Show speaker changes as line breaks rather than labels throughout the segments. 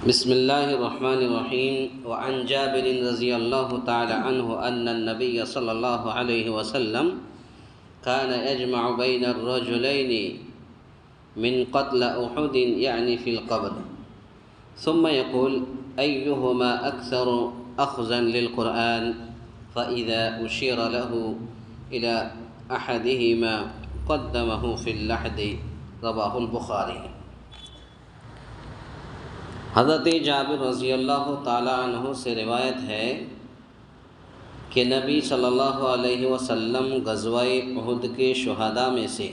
بسم الله الرحمن الرحيم. وعن جابر رضي الله تعالى عنه أن النبي صلى الله عليه وسلم كان يجمع بين الرجلين من قتل أحد يعني في القبر، ثم يقول: أيهما أكثر أخذا للقرآن؟ فإذا أشير له إلى أحدهما قدمه في اللحد. رواه البخاری. حضرت جابر رضی اللہ تعالیٰ عنہ سے روایت ہے کہ نبی صلی اللہ علیہ وسلم غزوہ احد کے شہداء میں سے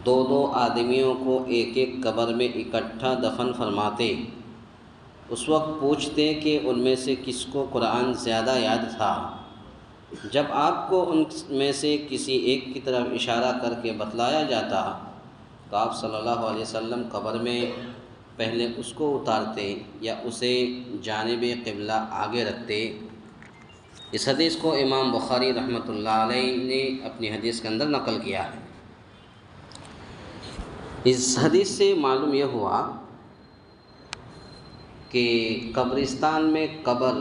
دو آدمیوں کو ایک ایک قبر میں اکٹھا دفن فرماتے. اس وقت پوچھتے کہ ان میں سے کس کو قرآن زیادہ یاد تھا. جب آپ کو ان میں سے کسی ایک کی طرف اشارہ کر کے بتلایا جاتا تو آپ صلی اللہ علیہ وسلم قبر میں پہلے اس کو اتارتے یا اسے جانب قبلہ آگے رکھتے. اس حدیث کو امام بخاری رحمۃ اللہ علیہ نے اپنی حدیث کے اندر نقل کیا ہے. اس حدیث سے معلوم یہ ہوا کہ قبرستان میں قبر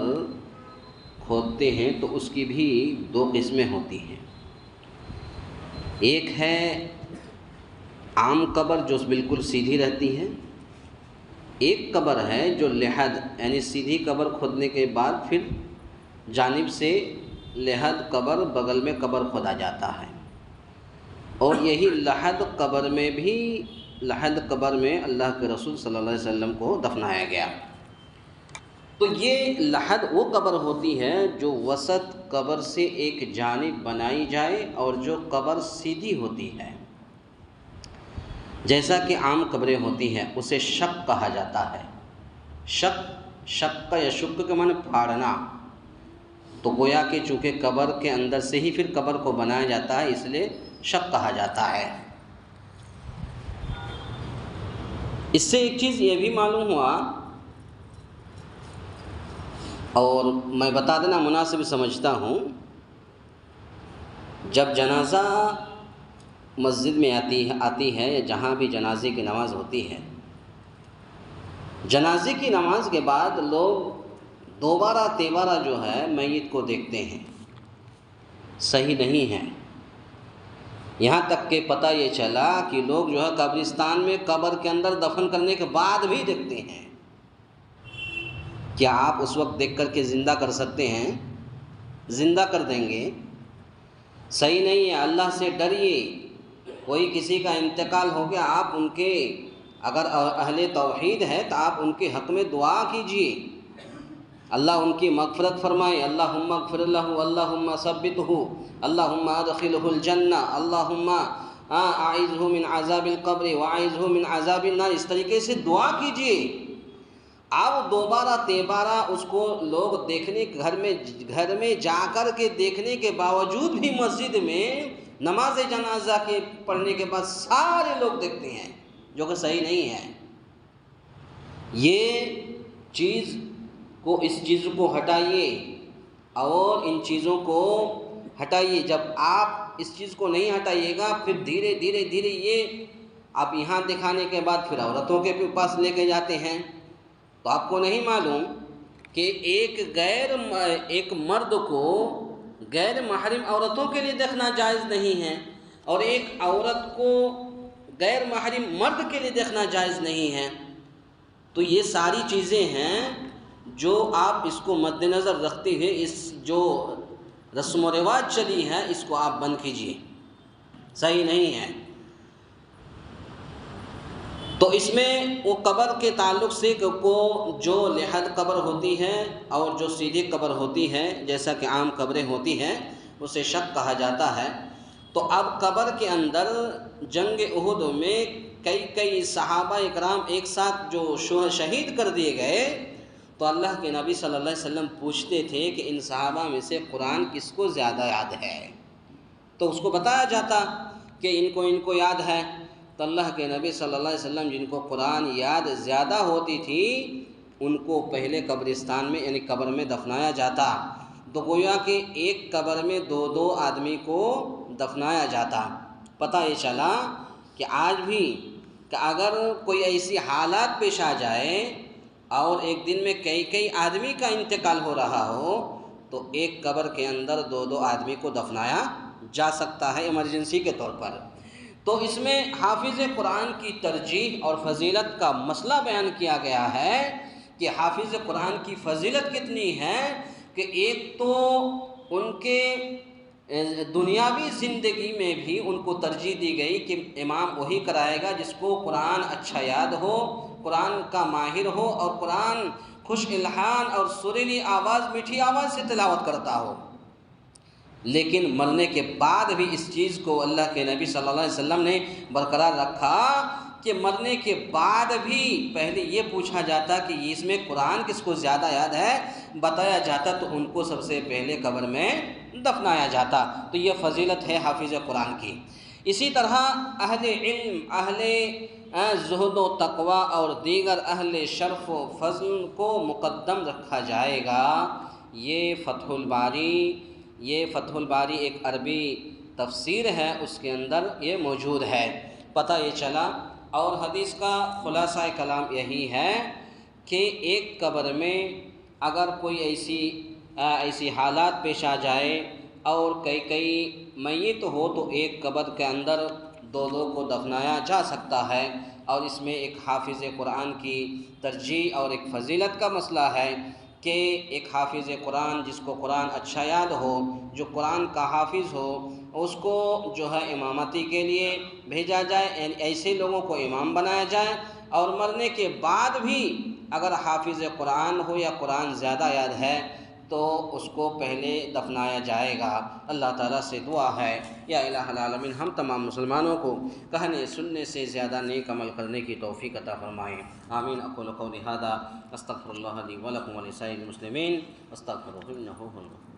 کھودتے ہیں تو اس کی بھی دو قسمیں ہوتی ہیں. ایک ہے عام قبر جو بالکل سیدھی رہتی ہے. ایک قبر ہے جو لحد یعنی سیدھی قبر کھودنے کے بعد پھر جانب سے لحد قبر بغل میں قبر کھودا جاتا ہے. اور یہی لحد قبر میں اللہ کے رسول صلی اللہ علیہ وسلم کو دفنایا گیا. تو یہ لحد وہ قبر ہوتی ہے جو وسط قبر سے ایک جانب بنائی جائے اور جو قبر سیدھی ہوتی ہے. جیسا کہ عام قبریں ہوتی ہیں اسے شق کہا جاتا ہے. شق یا شق کے معنی پھاڑنا. تو گویا کہ چونکہ قبر کے اندر سے ہی پھر قبر کو بنایا جاتا ہے اس لیے شق کہا جاتا ہے. اس سے ایک چیز یہ بھی معلوم ہوا اور میں بتا دینا مناسب سمجھتا ہوں، جب جنازہ مسجد میں آتی ہے یا جہاں بھی جنازے کی نماز ہوتی ہے، جنازے کی نماز کے بعد لوگ دوبارہ تیبارہ جو ہے میت کو دیکھتے ہیں. صحیح نہیں ہے. یہاں تک کہ پتہ یہ چلا کہ لوگ جو ہے قبرستان میں قبر کے اندر دفن کرنے کے بعد بھی دیکھتے ہیں. کیا آپ اس وقت دیکھ کر کے زندہ کر سکتے ہیں؟ زندہ کر دیں گے. صحیح نہیں ہے. اللہ سے ڈریے. کوئی کسی کا انتقال ہو گیا، آپ ان کے اگر اہل توحید ہے تو آپ ان کے حق میں دعا کیجئے، اللہ ان کی مغفرت فرمائے. اللہم اغفر لہ، اللہم ثبتہ، اللہم ادخلہ الجنہ، اللہم اعذہ من عذاب القبر واعذہ من عذاب النار. اس طریقے سے دعا کیجئے. اب دوبارہ تیبارہ اس کو لوگ دیکھنے گھر میں جا کر کے دیکھنے کے باوجود بھی مسجد میں نماز جنازہ کے پڑھنے کے بعد سارے لوگ دیکھتے ہیں، جو کہ صحیح نہیں ہے. اس چیز کو ہٹائیے اور ان چیزوں کو ہٹائیے. جب آپ اس چیز کو نہیں ہٹائیے گا پھر دھیرے دھیرے یہ آپ یہاں دکھانے کے بعد پھر عورتوں کے پاس لے کے جاتے ہیں. تو آپ کو نہیں معلوم کہ ایک مرد کو غیر محرم عورتوں کے لیے دیکھنا جائز نہیں ہے اور ایک عورت کو غیر محرم مرد کے لیے دیکھنا جائز نہیں ہے. تو یہ ساری چیزیں ہیں جو آپ اس کو مد نظر رکھتے ہوئے اس جو رسم و رواج چلی ہے اس کو آپ بند کیجیے. صحیح نہیں ہے. تو اس میں وہ قبر کے تعلق سے جو لحد قبر ہوتی ہے اور جو سیدھی قبر ہوتی ہے جیسا کہ عام قبریں ہوتی ہیں اسے شق کہا جاتا ہے. تو اب قبر کے اندر جنگ احد میں کئی صحابہ اکرام ایک ساتھ جو شہید کر دیے گئے تو اللہ کے نبی صلی اللہ علیہ وسلم پوچھتے تھے کہ ان صحابہ میں سے قرآن کس کو زیادہ یاد ہے. تو اس کو بتایا جاتا کہ ان کو یاد ہے. تو اللہ کے نبی صلی اللہ علیہ وسلم جن کو قرآن یاد زیادہ ہوتی تھی ان کو پہلے قبرستان میں یعنی قبر میں دفنایا جاتا. تو گویا کہ ایک قبر میں دو آدمی کو دفنایا جاتا. پتہ یہ چلا کہ آج بھی کہ اگر کوئی ایسی حالات پیش آ جائے اور ایک دن میں کئی آدمی کا انتقال ہو رہا ہو تو ایک قبر کے اندر 2 آدمی کو دفنایا جا سکتا ہے ایمرجنسی کے طور پر۔ تو اس میں حافظ قرآن کی ترجیح اور فضیلت کا مسئلہ بیان کیا گیا ہے کہ حافظ قرآن کی فضیلت کتنی ہے کہ ایک تو ان کے دنیاوی زندگی میں بھی ان کو ترجیح دی گئی کہ امام وہی کرائے گا جس کو قرآن اچھا یاد ہو، قرآن کا ماہر ہو اور قرآن خوش الحان اور سریلی آواز، میٹھی آواز سے تلاوت کرتا ہو۔ لیکن مرنے کے بعد بھی اس چیز کو اللہ کے نبی صلی اللہ علیہ وسلم نے برقرار رکھا کہ مرنے کے بعد بھی پہلے یہ پوچھا جاتا کہ اس میں قرآن کس کو زیادہ یاد ہے، بتایا جاتا تو ان کو سب سے پہلے قبر میں دفنایا جاتا۔ تو یہ فضیلت ہے حافظ قرآن کی۔ اسی طرح اہل علم، اہل زہد و تقوی اور دیگر اہل شرف و فضل کو مقدم رکھا جائے گا۔ یہ فتح الباری ایک عربی تفسیر ہے، اس کے اندر یہ موجود ہے، پتہ یہ چلا۔ اور حدیث کا خلاصہ کلام یہی ہے کہ ایک قبر میں اگر کوئی ایسی حالات پیش آ جائے اور کئی میت ہو تو ایک قبر کے اندر 2 کو دفنایا جا سکتا ہے۔ اور اس میں ایک حافظ قرآن کی ترجیح اور ایک فضیلت کا مسئلہ ہے کہ ایک حافظ قرآن جس کو قرآن اچھا یاد ہو، جو قرآن کا حافظ ہو، اس کو جو ہے امامتی کے لیے بھیجا جائے، یعنی ایسے لوگوں کو امام بنایا جائے۔ اور مرنے کے بعد بھی اگر حافظ قرآن ہو یا قرآن زیادہ یاد ہے تو اس کو پہلے دفنایا جائے گا۔ اللہ تعالیٰ سے دعا ہے یا الہ العالمین ہم تمام مسلمانوں کو کہنے سننے سے زیادہ نیک عمل کرنے کی توفیق عطا فرمائے۔ آمین۔ اقول قولی ھذا استغفر اللہ لی ولکم ولسائر المسلمین استغفروہ انہ ھو الغفور